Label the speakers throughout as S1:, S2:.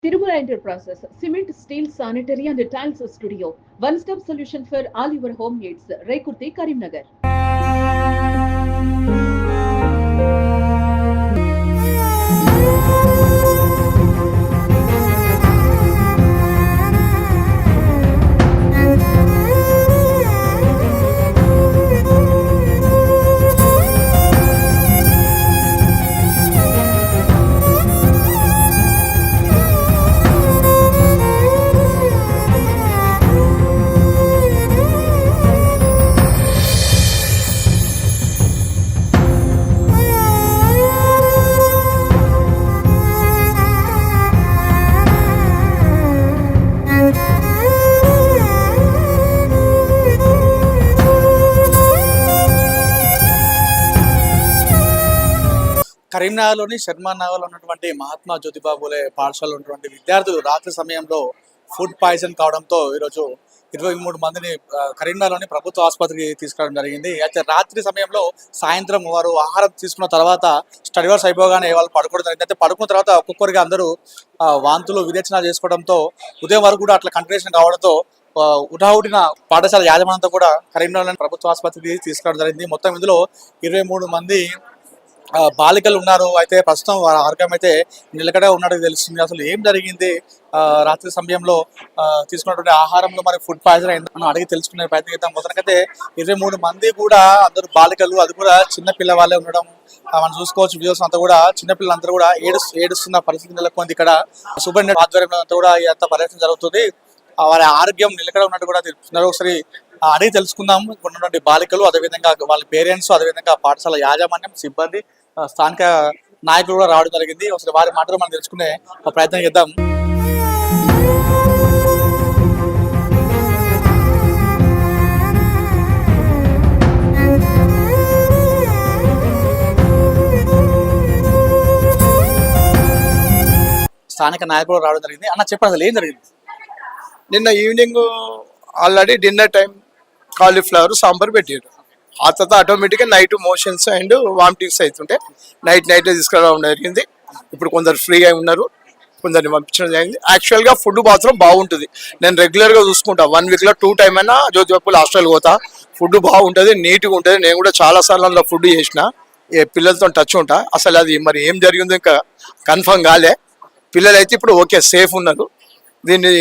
S1: Tirumala Enterprises, cement, steel, sanitary and tiles studio. One-stop solution for all your home needs. Rekurti, Karimnagar.
S2: కరీంనగర్లోని షర్మా నగర్లో ఉన్నటువంటి మహాత్మా జ్యోతిబా ఫూలే పాఠశాలలో ఉన్నటువంటి విద్యార్థులు రాత్రి సమయంలో ఫుడ్ పాయిజన్ కావడంతో ఈరోజు 23 మందిని కరీంనగర్లోని ప్రభుత్వ ఆసుపత్రికి తీసుకురావడం జరిగింది. అయితే రాత్రి సమయంలో సాయంత్రం వారు ఆహారం తీసుకున్న తర్వాత స్టడీ అవర్స్ అయిపోగానే వాళ్ళు పడుకోవడం జరిగింది. అయితే పడుకున్న తర్వాత ఒక్కొక్కరికి అందరూ వాంతులు విరేచనాలు చేసుకోవడంతో ఉదయం వరకు కూడా అట్లా కంటిన్యూషన్ కావడంతో ఉటాహుటిన పాఠశాల యాజమాన్యంతో కూడా కరీంనగర్లోని ప్రభుత్వ ఆసుపత్రికి తీసుకురావడం జరిగింది. మొత్తం ఇందులో 23 మంది బాలికలు ఉన్నారు. అయితే ప్రస్తుతం వారి ఆరోగ్యం అయితే నిలకడ ఉన్నట్టు తెలుస్తుంది. అసలు ఏం జరిగింది, రాత్రి సమయంలో తీసుకున్నటువంటి ఆహారంలో మరి ఫుడ్ పాయిజన్ అయిందని అడిగి తెలుసుకునే ప్రయత్నం చేద్దాం. మొదటికైతే 23 మంది కూడా అందరూ బాలికలు, అది కూడా చిన్న పిల్లవాళ్ళే ఉండడం మనం చూసుకోవచ్చు. వీడియోస్ అంతా కూడా చిన్నపిల్లలందరూ కూడా ఏడుస్తున్న పరిస్థితి నెలకొంది. ఇక్కడ సూపరింటెండెంట్ ఆధ్వర్యంలో అంతా కూడా ఈ అంత పర్యటన జరుగుతుంది. వారి ఆరోగ్యం నిలకడ ఉన్నట్టు కూడా తెలుపుతున్నారు. ఒకసారి అడిగి తెలుసుకుందాం. ఉన్నటువంటి బాలికలు, అదేవిధంగా వాళ్ళ పేరెంట్స్, అదేవిధంగా పాఠశాల యాజమాన్యం, సిబ్బంది, స్థానిక నాయకులు కూడా రావడం జరిగింది. ఒకసారి వారి మాటలు మనం తెలుసుకునే ప్రయత్నం చేద్దాం. స్థానిక నాయకులు రావడం జరిగింది. అన్న చెప్పండి, అసలు ఏం జరిగింది?
S3: నిన్న evening already dinner time cauliflower sambar పెట్టారు. ఆ తర్వాత ఆటోమేటిక్గా నైట్ మోషన్స్ అండ్ వామిటింగ్స్ అవుతుంటే నైట్ తీసుకురావడం జరిగింది. ఇప్పుడు కొందరు ఫ్రీగా ఉన్నారు, కొందరిని పంపించడం జరిగింది. యాక్చువల్గా ఫుడ్ మాత్రం బాగుంటుంది. నేను రెగ్యులర్గా చూసుకుంటా, 1 వీక్లో 2 టైమ్ అయినా జ్యోతిబా ఫూలే హాస్టల్ పోతా. ఫుడ్ బాగుంటుంది, నీట్గా ఉంటుంది. నేను కూడా చాలాసార్లు అందులో ఫుడ్ చేసిన, పిల్లలతో టచ్ ఉంటా. అసలు అది మరి ఏం జరిగిందో ఇంకా కన్ఫర్మ్ కాలే. పిల్లలు అయితే ఇప్పుడు ఓకే, సేఫ్ ఉన్నారు. దీన్ని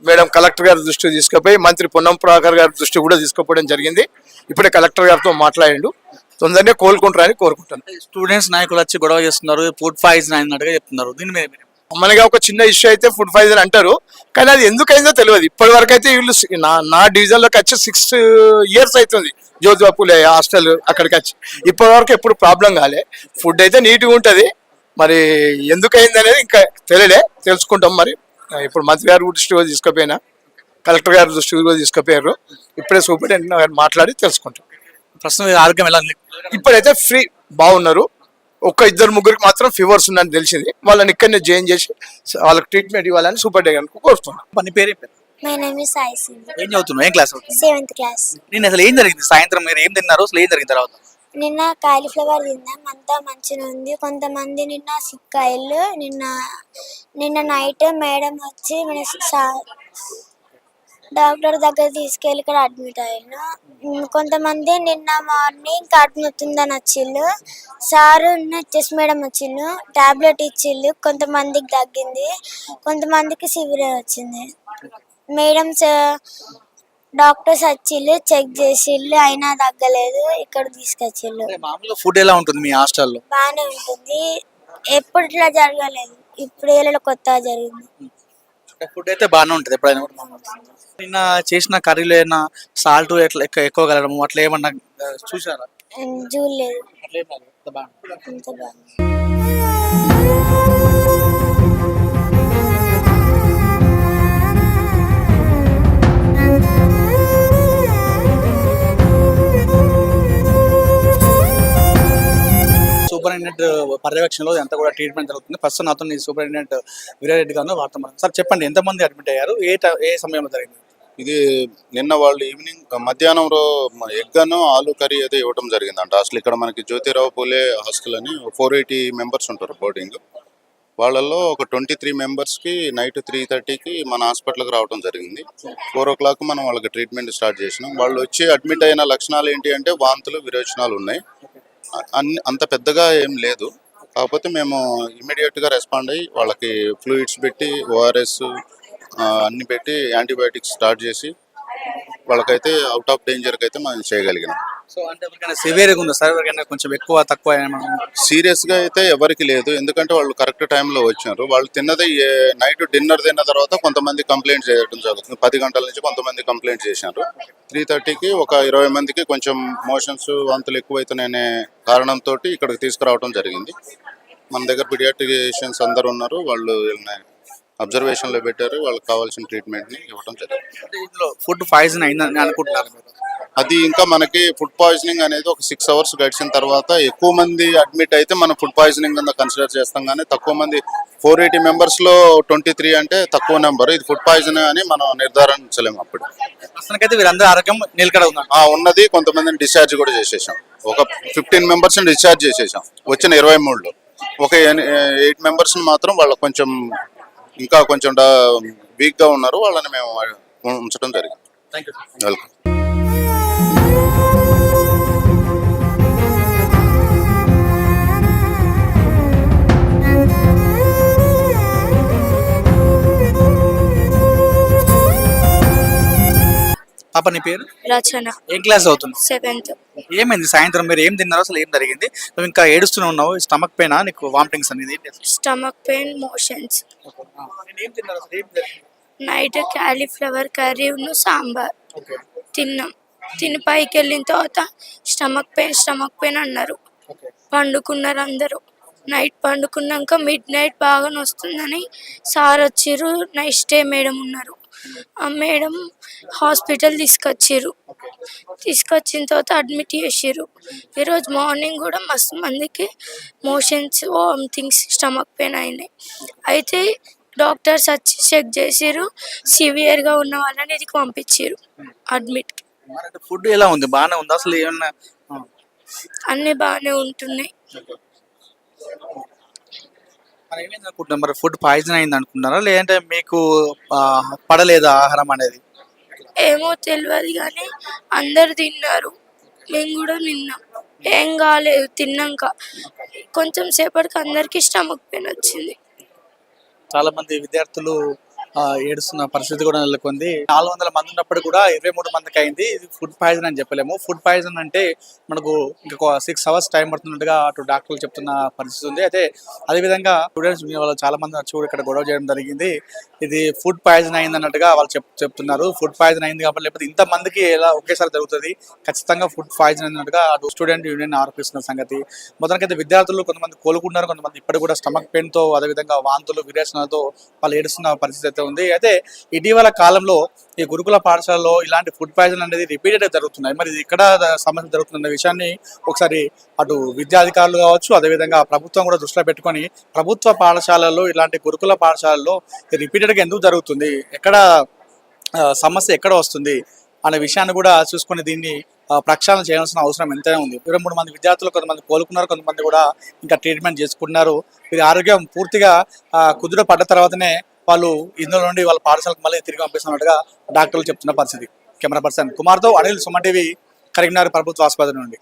S3: మేడం కలెక్టర్ గారి దృష్టికి తీసుకుపోయి మంత్రి పొన్నం ప్రభాకర్ గారి దృష్టి కూడా తీసుకుపోవడం జరిగింది. ఇప్పుడే కలెక్టర్ గారితో మాట్లాడిండు, తొందరనే కోలుకుంటారని కోరుకుంటాను.
S2: స్టూడెంట్స్ నాయకులు వచ్చి గొడవ చేస్తున్నారు, ఫుడ్ పాయిజన్ అయినట్టుగా చెప్తున్నారు. దీని మీద
S3: మనగా ఒక చిన్న ఇష్యూ అయితే ఫుడ్ పాయిజన్ అంటారు, కానీ అది ఎందుకైందో తెలియదు. ఇప్పటి వరకు అయితే వీళ్ళు నా డివిజన్లోకి వచ్చి 6 years అవుతుంది జ్యోతిబా ఫూలే హాస్టల్ అక్కడికి వచ్చి. ఇప్పటి వరకు ఎప్పుడు ప్రాబ్లం కాలే. ఫుడ్ అయితే నీట్గా ఉంటుంది. మరి ఎందుకైంది అనేది ఇంకా తెలుసుకుంటాం. మరి ఇప్పుడు మంత్రి గారి దృష్టి కూడా తీసుకుపోయినా, కలెక్టర్ గారి దృష్టి కూడా తీసుకుపోయారు. ఇప్పుడే సూపరింటెండెంట్ గారు మాట్లాడి తెలుసుకుంటాం.
S2: ప్రస్తుతం ఆరోగ్యం ఎలా ఉంది?
S3: ఇప్పుడైతే ఫ్రీ బాగున్నారు. 1-2-3 మాత్రం ఫీవర్స్ ఉందని తెలిసింది. వాళ్ళని ఇక్కడనే జాయిన్ చేసి వాళ్ళకి ట్రీట్మెంట్ ఇవ్వాలని సూపరింటెండెంట్ కోరుతున్నాం.
S2: పని పేరు
S4: my name is Sai Singh.
S2: ఏం చదువుతున్నావు? ఏం క్లాస్?
S4: 7th class.
S2: నేను అసలు ఏం జరిగింది సాయంత్రం, మీరు ఏం తిన్నారు, అసలు ఏం జరిగిన తర్వాత?
S4: నిన్న కాలీఫ్లవర్ తిన్నాం, అంతా మంచిగా ఉంది. కొంతమంది నిన్న సిక్ అయ్యారు. నిన్న నైట్ మేడం వచ్చి డాక్టర్ దగ్గర తీసుకెళ్ళి ఇక్కడ అడ్మిట్ అయ్యాను. కొంతమంది నిన్న మార్నింగ్ కడుపు నొత్తుందని వచ్చిళ్ళు. సార్ చెస్ మేడం వచ్చిళ్ళు, టాబ్లెట్ ఇచ్చిళ్ళు. కొంతమందికి తగ్గింది, కొంతమందికి సివియర్ వచ్చింది. మేడమ్స్ డాక్టర్స్ వచ్చిళ్ళు, చెక్ చేసిళ్ళు, అయినా తగ్గలేదు. ఇక్కడ తీసుకొచ్చిళ్ళు.
S2: ఫుడ్ ఎలా ఉంటుంది మీ హాస్టల్లో?
S4: బాగానే ఉంటుంది, ఎప్పుడు ఇట్లా జరగలేదు. ఇప్పుడు ఏళ్ళలో కొత్తగా జరిగింది.
S2: ఫుడ్ అయితే బాగానే ఉంటుంది ఎప్పుడైనా. నిన్న చేసిన కర్రీలో ఏమైనా సాల్ట్ ఎట్లా ఎక్కువ కలగడం అట్లా ఏమన్నా చూసారా?
S4: చూడలేదు.
S2: అంత బాగుంది. సూపరింటెండెంట్ పర్యవేక్షణలో ఎంత కూడా ట్రీట్మెంట్ జరుగుతుంది. ప్రస్తుతం నాతో సూపరింటెండెంట్ వీరారెడ్డి గారు వార్తామానం. సార్ చెప్పండి, ఎంతమంది అడ్మిట్ అయ్యారు, ఏ సమయంలో జరిగింది?
S5: ఇది నిన్న వాళ్ళు ఈవినింగ్ మధ్యాహ్నంలో ఎగ్ ఆలు కర్రీ అయితే ఇవ్వడం జరిగిందంట. అసలు ఇక్కడ మనకి జ్యోతిరావు పూలే హాస్టల్ అని 480 మెంబర్స్ ఉంటారు బోర్డింగ్. వాళ్ళల్లో ఒక 23 మెంబర్స్కి నైట్ 3:30కి మన హాస్పిటల్కి రావడం జరిగింది. 4 o'clock మనం వాళ్ళకి ట్రీట్మెంట్ స్టార్ట్ చేసినాం. వాళ్ళు వచ్చి అడ్మిట్ అయిన లక్షణాలు ఏంటి అంటే వాంతులు, విరోచనాలు ఉన్నాయి. అంత పెద్దగా ఏం లేదు. కాకపోతే మేము ఇమీడియట్గా రెస్పాండ్ అయ్యి వాళ్ళకి ఫ్లూయిడ్స్ పెట్టి ఓఆర్ఎస్ అన్ని పెట్టి యాంటీబయాటిక్స్ స్టార్ట్ చేసి వాళ్ళకైతే అవుట్ ఆఫ్ డేంజర్కి అయితే మనం చేయగలిగినాం.
S2: సో అంటే ఎవరికైనా సివియర్గా ఉందా సార్? ఎవరికైనా కొంచెం ఎక్కువ తక్కువ
S5: సీరియస్గా అయితే ఎవరికి లేదు, ఎందుకంటే వాళ్ళు కరెక్ట్ టైంలో వచ్చారు. వాళ్ళు తిన్నది నైట్ డిన్నర్ తిన్న తర్వాత కొంతమంది కంప్లైంట్ చేయడం జరుగుతుంది. 10 గంటల నుంచి కొంతమంది కంప్లైంట్ చేశారు. 3:30కి ఒక 20 మందికి కొంచెం మోషన్స్, వాంతులు ఎక్కువైతున్నాయనే కారణంతో ఇక్కడికి తీసుకురావడం జరిగింది. మన దగ్గర పీడియాట్రిషియన్స్ అందరు ఉన్నారు. వాళ్ళు అబ్జర్వేషన్లో పెట్టారు. వాళ్ళకి కావాల్సిన ట్రీట్మెంట్ని ఇవ్వడం జరిగింది.
S2: ఇందులో ఫుడ్ పాయిజన్ అయిందని అనుకుంటున్నారు మీరు?
S5: అది ఇంకా మనకి ఫుడ్ పాయిజనింగ్ అనేది ఒక 6 hours గడిచిన తర్వాత ఎక్కువ మంది అడ్మిట్ అయితే మనం ఫుడ్ పాయిజనింగ్ కింద కన్సిడర్ చేస్తాం. కానీ తక్కువ మంది 480 మెంబర్స్లో 23 అంటే తక్కువ నెంబర్. ఇది ఫుడ్ పాయిజన్ అని మనం నిర్ధారించలేము. అప్పుడు
S2: అసలుకైతే వీరందరూ ఆరోగ్యం నిలకడ
S5: ఉన్నది. కొంతమందిని డిశ్చార్జ్ కూడా చేసేసాం. ఒక 15 మెంబర్స్ని డిశ్చార్జ్ చేసేసాం వచ్చిన 23లో. ఒక 8 మెంబర్స్ని మాత్రం వాళ్ళకి కొంచెం ఇంకా కొంచెం వీక్గా ఉన్నారు. వాళ్ళని మేము ఉంచడం జరిగింది.
S2: Thank you.
S5: వెల్కమ్.
S2: పాప నీ పేరు?
S6: రచన.
S2: ఏం క్లాస్ అవుతుంది?
S6: 7th.
S2: ఏమైంది సాయంత్రం? మీరు ఏం తిన్నారు? అసలు ఏం జరిగింది? నువ్వు ఇంకా ఏడుస్తూనే ఉన్నావు. స్టమక్ పెయినా నీకు? వామిటింగ్స్ అనేది?
S6: Stomach pain, motions.
S2: ఏం తిన్నారు అసలు? ఏం జరిగింది?
S6: నైట్ క్యాలీఫ్లవర్ కర్రీ సాంబార్ తిన్నాం. తిని పైకి వెళ్ళిన తర్వాత స్టమక్ పెయిన్ అన్నారు. పండుకున్నారు అందరూ. నైట్ పండుకున్నాక midnight బాగా వస్తుందని సార్ వచ్చిర్రు. నెక్స్ట్ డే మేడం ఉన్నారు. ఆ మేడం హాస్పిటల్ తీసుకొచ్చిర్రు. తీసుకొచ్చిన తర్వాత అడ్మిట్ చేసిర్రు. ఈరోజు మార్నింగ్ కూడా మస్తు మందికి మోషన్స్, వామిటింగ్స్, స్టమక్ పెయిన్ అయినాయి. అయితే డాక్టర్స్ వచ్చి చెక్ చేసిర్రు. సివియర్గా ఉన్న వాళ్ళని ఇదికి పంపించారు అడ్మిట్కి.
S2: ఫుడ్ ఎలా ఉంది? బాగానే ఉందా అసలు? ఏమన్నా
S6: అన్నీ బాగానే ఉంటున్నాయి.
S2: మరి ఏమైంది అనుకుంటున్నారు? మరి ఫుడ్ పాయిజన్ అయింది అనుకుంటున్నారా, లేదంటే మీకు పడలేదా ఆహారం అనేది?
S6: ఏమో తెలియదు కానీ అందరు తిన్నారు, మేము కూడా తిన్నాం. ఏం కాలేదు. తిన్నాక కొంచెం సేపటికి అందరికీ స్టమక్ పెయిన్ వచ్చింది.
S2: చాలా మంది విద్యార్థులు ఏడుస్తున్న పరిస్థితి కూడా నెలకొంది. 400 మంది ఉన్నప్పుడు కూడా 23 మందికి అయింది. ఇది ఫుడ్ పాయిజన్ అని చెప్పలేము. ఫుడ్ పాయిజన్ అంటే మనకు ఇంకొక 6 hours టైం పడుతున్నట్టుగా అటు డాక్టర్లు చెప్తున్న పరిస్థితి ఉంది. అయితే అదేవిధంగా స్టూడెంట్స్ వాళ్ళు చాలా మంది వచ్చి కూడా ఇక్కడ గొడవ చేయడం జరిగింది. ఇది ఫుడ్ పాయిజన్ అయింది అన్నట్టుగా వాళ్ళు చెప్తున్నారు. ఫుడ్ పాయిజన్ అయింది కాబట్టి, లేకపోతే ఇంతమందికి ఎలా ఒకేసారి జరుగుతుంది? ఖచ్చితంగా ఫుడ్ పాయిజన్ అన్నట్టుగా అటు స్టూడెంట్ యూనియన్ ఆరోపిస్తున్న సంగతి. మొదటికైతే విద్యార్థులు కొంతమంది కోలుకుంటున్నారు, కొంతమంది ఇప్పటికి కూడా స్టమక్ పెయిన్తో, అదేవిధంగా వాంతులు, విరేచనాలతో వాళ్ళు ఏడుస్తున్న పరిస్థితి ఉంది. అయితే ఇటీవల కాలంలో ఈ గురుకుల పాఠశాలలో ఇలాంటి ఫుడ్ పాయిజన్ అనేది రిపీటెడ్ జరుగుతున్నాయి. మరి ఇది ఇక్కడ సమస్య జరుగుతున్న విషయాన్ని ఒకసారి అటు విద్యాధికారులు కావచ్చు, అదేవిధంగా ప్రభుత్వం కూడా దృష్టిలో పెట్టుకొని ప్రభుత్వ పాఠశాలల్లో ఇలాంటి గురుకుల పాఠశాలల్లో రిపీటెడ్గా ఎందుకు జరుగుతుంది, ఎక్కడ సమస్య ఎక్కడ వస్తుంది అనే విషయాన్ని కూడా చూసుకొని దీన్ని ప్రక్షాళన చేయాల్సిన అవసరం ఎంతైనా ఉంది. 23 మంది విద్యార్థులు కొంతమంది కోలుకున్నారు, కొంతమంది కూడా ఇంకా ట్రీట్మెంట్ చేసుకుంటున్నారు. వీరి ఆరోగ్యం పూర్తిగా కుదుట పడ్డ తర్వాతనే వాళ్ళు ఇందులో నుండి వాళ్ళ పాఠశాలకు మళ్ళీ తిరిగి పంపిస్తున్నట్టుగా డాక్టర్లు చెప్తున్న పరిస్థితి. కెమెరా పర్సన్ కుమార్తో అనిల్, సుమన్ టీవీ, కరీంనగర్ ప్రభుత్వ ఆసుపత్రి నుండి.